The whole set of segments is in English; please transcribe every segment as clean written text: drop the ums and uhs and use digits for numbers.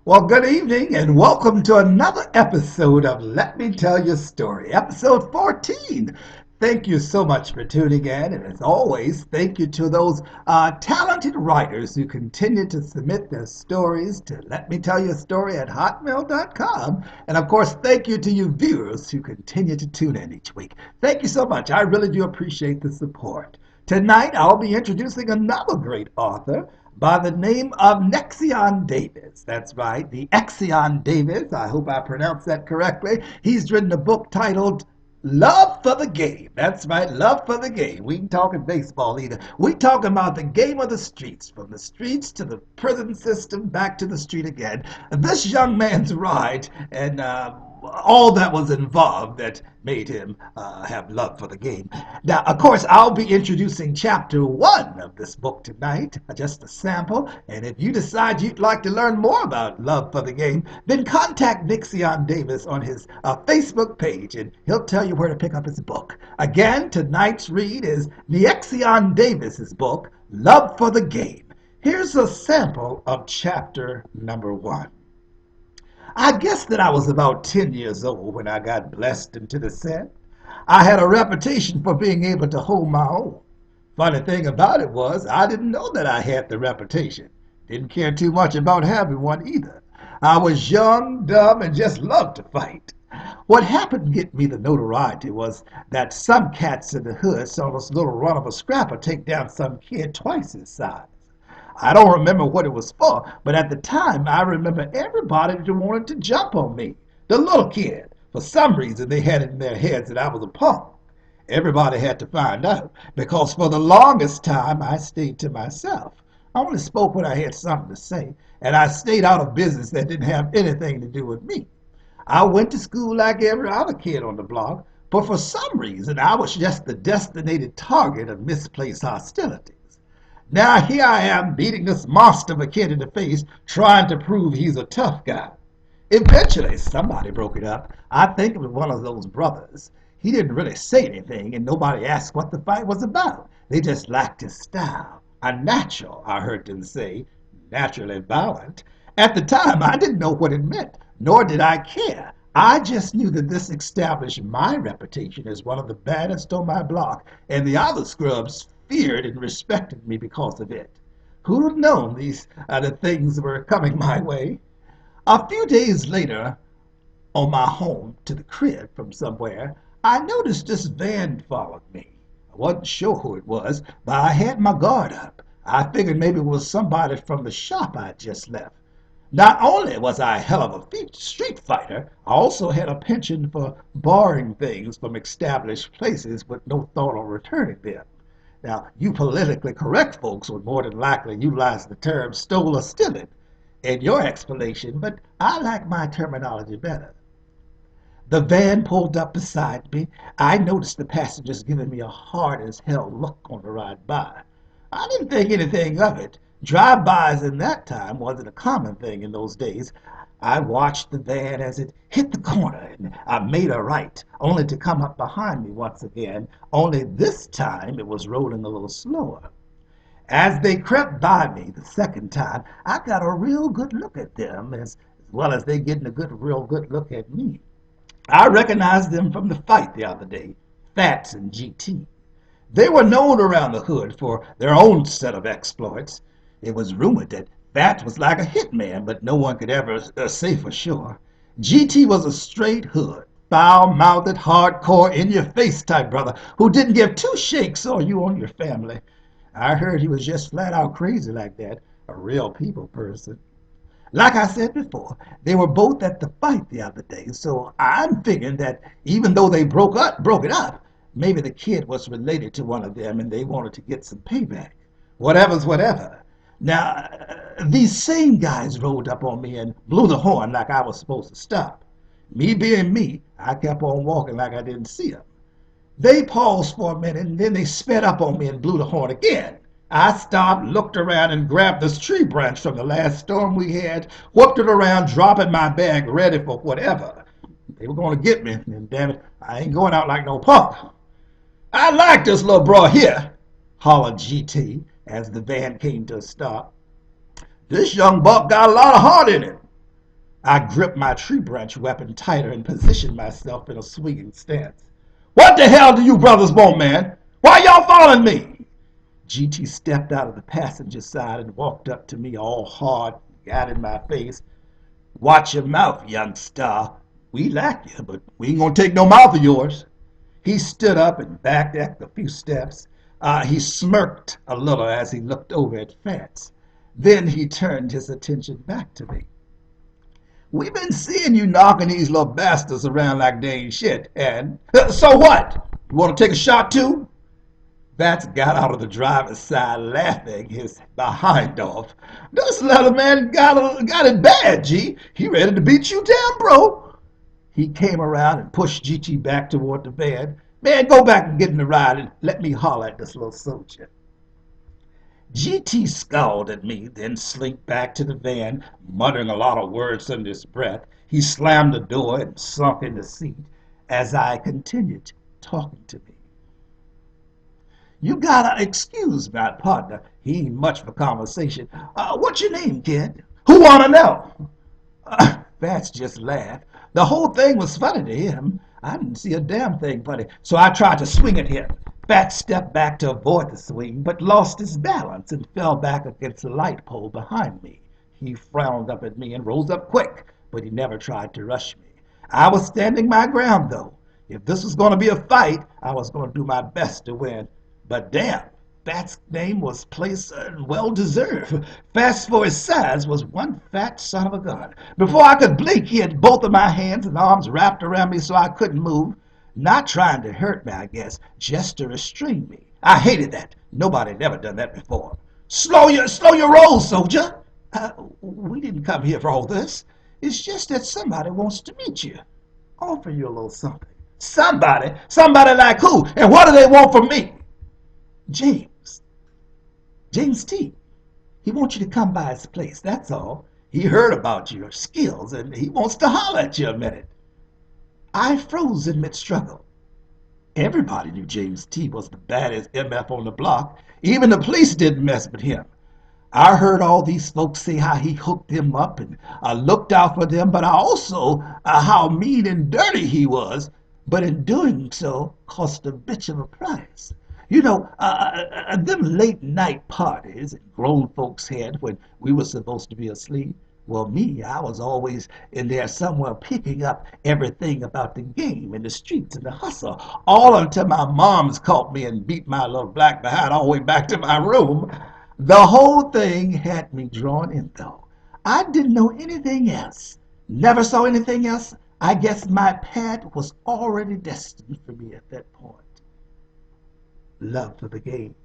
Well, good evening and welcome to another episode of Let Me Tell You a Story, episode 14. Thank you so much for tuning in. And as always, thank you to those talented writers who continue to submit their stories to Let Me Tell You a Story at hotmail.com. And of course, thank you to you viewers who continue to tune in each week. Thank you so much. I really do appreciate the support. Tonight, I'll be introducing another great author by the name of Nexion Davis. That's right, the Exion Davis. I hope I pronounced that correctly. He's written a book titled Love for the Game. That's right, Love for the Game. We ain't talking baseball either. We talking about the game of the streets, from the streets to the prison system, back to the street again. This young man's ride and all that was involved that made him have love for the game. Now, of course, I'll be introducing chapter 1 of this book tonight, just a sample. And if you decide you'd like to learn more about love for the game, then contact Nexion Davis on his Facebook page, and he'll tell you where to pick up his book. Again, tonight's read is Nexion Davis's book, Love for the Game. Here's a sample of chapter number 1. I guess that I was about 10 years old when I got blessed into the set. I had a reputation for being able to hold my own. Funny thing about it was, I didn't know that I had the reputation. Didn't care too much about having one either. I was young, dumb, and just loved to fight. What happened to get me the notoriety was that some cats in the hood saw this little run of a scrapper take down some kid twice his size. I don't remember what it was for, but at the time I remember everybody that wanted to jump on me. The little kid. For some reason they had it in their heads that I was a punk. Everybody had to find out, because for the longest time I stayed to myself. I only spoke when I had something to say, and I stayed out of business that didn't have anything to do with me. I went to school like every other kid on the block, but for some reason I was just the designated target of misplaced hostility. Now here I am beating this monster of a kid in the face, trying to prove he's a tough guy. Eventually, somebody broke it up. I think it was one of those brothers. He didn't really say anything, and nobody asked what the fight was about. They just liked his style. Unnatural, I heard them say, naturally violent. At the time, I didn't know what it meant, nor did I care. I just knew that this established my reputation as one of the baddest on my block, and the other scrubs feared and respected me because of it. Who'd have known these the things were coming my way? A few days later, on my home to the crib from somewhere, I noticed this van followed me. I wasn't sure who it was, but I had my guard up. I figured maybe it was somebody from the shop I'd just left. Not only was I a hell of a street fighter, I also had a penchant for borrowing things from established places with no thought of returning them. Now, you politically correct folks would more than likely utilize the term stole or stealing in your explanation, but I like my terminology better. The van pulled up beside me. I noticed the passengers giving me a hard as hell look on the ride by. I didn't think anything of it. Drive-bys in that time wasn't a common thing in those days. I watched the van as it hit the corner, and I made a right, only to come up behind me once again, only this time it was rolling a little slower. As they crept by me the second time, I got a real good look at them, as well as they getting a real good look at me. I recognized them from the fight the other day, Fats and GT. They were known around the hood for their own set of exploits. It was rumored that Fats was like a hitman, but no one could ever say for sure. GT was a straight hood, foul-mouthed, hardcore, in-your-face type brother who didn't give two shakes on you or your family. I heard he was just flat-out crazy like that, a real people person. Like I said before, they were both at the fight the other day, so I'm figuring that even though they broke it up, maybe the kid was related to one of them and they wanted to get some payback. Whatever's whatever. Now, these same guys rolled up on me and blew the horn like I was supposed to stop. Me being me, I kept on walking like I didn't see them. They paused for a minute and then they sped up on me and blew the horn again. I stopped, looked around, and grabbed this tree branch from the last storm we had, whipped it around, dropping my bag, ready for whatever. They were going to get me, and damn it, I ain't going out like no punk. I like this little bro here, hollered GT as the van came to a stop. This young buck got a lot of heart in him. I gripped my tree branch weapon tighter and positioned myself in a swinging stance. What the hell do you brothers want, man? Why y'all following me? GT stepped out of the passenger side and walked up to me all hard, got in my face. Watch your mouth, youngster. We like you, but we ain't gonna take no mouth of yours. He stood up and backed a few steps. He smirked a little as he looked over at Fats. Then he turned his attention back to me. We've been seeing you knocking these little bastards around like they ain't shit, and so what? You want to take a shot too? Bats got out of the driver's side laughing his behind off. This little man got it bad, G. He ready to beat you down, bro. He came around and pushed GT back toward the van. Man, go back and get in the ride and let me holler at this little soldier. GT scowled at me, then slinked back to the van, muttering a lot of words under his breath. He slammed the door and sunk in the seat as I continued talking to me. You gotta excuse my partner. He ain't much for conversation. What's your name, kid? Who wanna know? Vance just laughed. The whole thing was funny to him. I didn't see a damn thing funny, so I tried to swing at him. Bat stepped back to avoid the swing, but lost his balance and fell back against the light pole behind me. He frowned up at me and rose up quick, but he never tried to rush me. I was standing my ground, though. If this was going to be a fight, I was going to do my best to win. But damn, Bat's name was placed and well deserved. Fast for his size was one fat son of a gun. Before I could blink, he had both of my hands and arms wrapped around me so I couldn't move. Not trying to hurt me, I guess, just to restrain me. I hated that. Nobody had ever done that before. Slow your roll, soldier. We didn't come here for all this. It's just that somebody wants to meet you. Offer you a little something. Somebody? Somebody like who? And what do they want from me? James. James T. He wants you to come by his place, that's all. He heard about your skills, and he wants to holler at you a minute. I froze in mid-struggle. Everybody knew James T. was the baddest MF on the block. Even the police didn't mess with him. I heard all these folks say how he hooked them up and looked out for them, but I also how mean and dirty he was, but in doing so cost a bitch of a price. You know, them late night parties grown folks had when we were supposed to be asleep. Well, me, I was always in there somewhere picking up everything about the game and the streets and the hustle, all until my moms caught me and beat my little black behind all the way back to my room. The whole thing had me drawn in, though. I didn't know anything else. Never saw anything else. I guess my path was already destined for me at that point. Love for the game.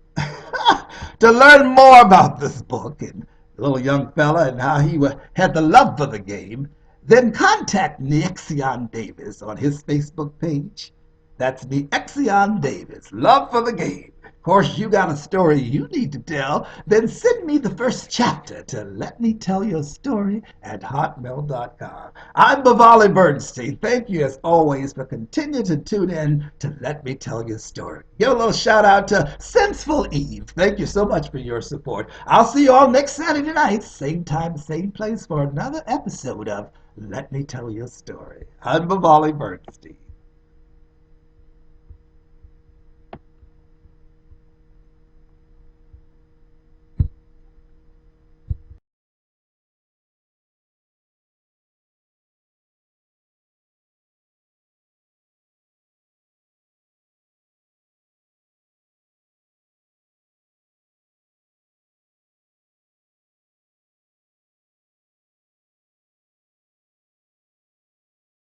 To learn more about this book and little young fella and how he had the love for the game, then contact Nexion Davis on his Facebook page. That's Nexion Davis, love for the game. Of course, you got a story you need to tell, then send me the first chapter to Let Me Tell Your Story at hotmail.com. I'm Bavali Bernstein. Thank you, as always, for continuing to tune in to Let Me Tell Your Story. Give a little shout out to Senseful Eve. Thank you so much for your support. I'll see you all next Saturday night, same time, same place, for another episode of Let Me Tell Your Story. I'm Bavali Bernstein.